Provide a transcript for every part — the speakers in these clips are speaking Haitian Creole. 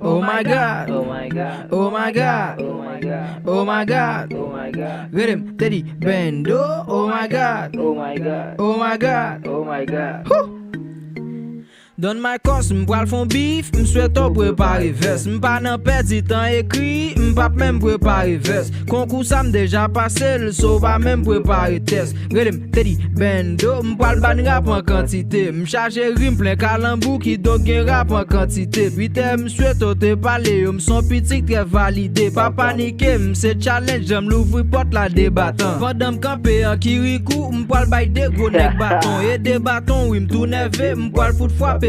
Oh my God. Oh my God. Oh my God. Oh my God. Oh my God. Oh my God. Rhythm, Teddy, Bendo. Oh my God. Oh my God. Oh my God. Oh my God. Don my kos, m'pral fon bif, m'sweto prepare vers. M'pa nan perdi tan ekri, m'pap même prepare vers. Konkou sa m'deja pase, so pa même prepare test. Rhythm, Teddy, Bendo, m'pral ban rap en quantité. M'charge rim plein kalambou ki donc gen rap en quantité. Pite m'sweto te pale yo, m'son pitik très validé. Pa panike, m'se challenge, j'm l'ouvri porte la débattant. Pendant m'kampe en kirikou, m'pral bay de gros nek baton. Et de baton, oui m'tourne ve, m'pral fout frappe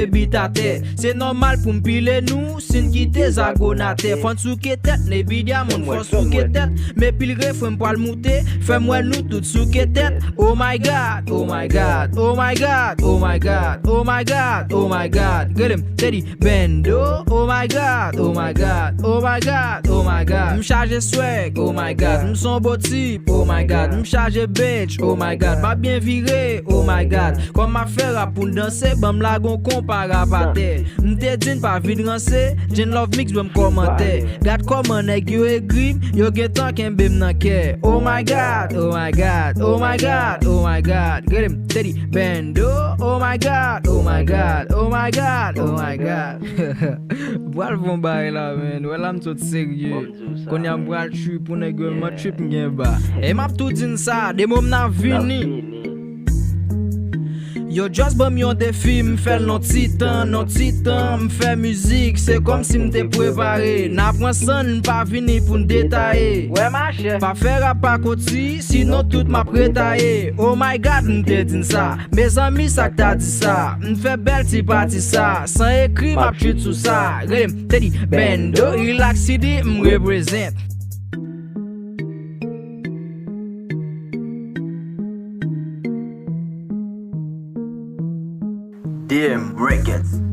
c'est normal pour m'pile nous, sin qui te zagonate. Fon souke tête, ne bidia mon fon souke tête. Mais pile refrain pour mouter, fais-moi nous tout souke tête. Oh my God, oh my God, oh my God, oh my God, oh my God, oh my God. Get him, Teddy, Bendo. Oh my God, oh my God, oh my God, oh my God. M'charge swag, oh my God. M'son beau type, oh my God. M'charge bitch, oh my God. Pas bien viré, oh my God. Comme ma faire pour danser, bam la gon compara. M'te din pa vide ranse, Jen Love Mix bem komante. Gade koman nèg yo egri, yo gen tan ken bem nan ke. Oh my God, oh my God, oh my God, oh my God. Get him, Teddy, Bendo. Oh my God, oh my God, oh my God, oh my God. Boal von bay la men, wè la m'tot sérieux. Kon yam bral chu pou nèg yo ma trip m'gen ba. E map tout din sa, de mom nan vini. Yo just bam yon défi, m'fè non titan, m'fè musique, c'est comme si m'te préparé. N'a pran san, pas vini pour n'détailler. Ouais, ma chère. Pas faire rap à côté, sinon tout m'a prétaillé. Oh my God, m'te din ça. Mes amis, ça t'a dit ça. M'fè belle ti parti ça. Sans écrit, m'a chute sous ça. Rhythm, Teddy, Bendo, Relax City, m'represente. DM Records.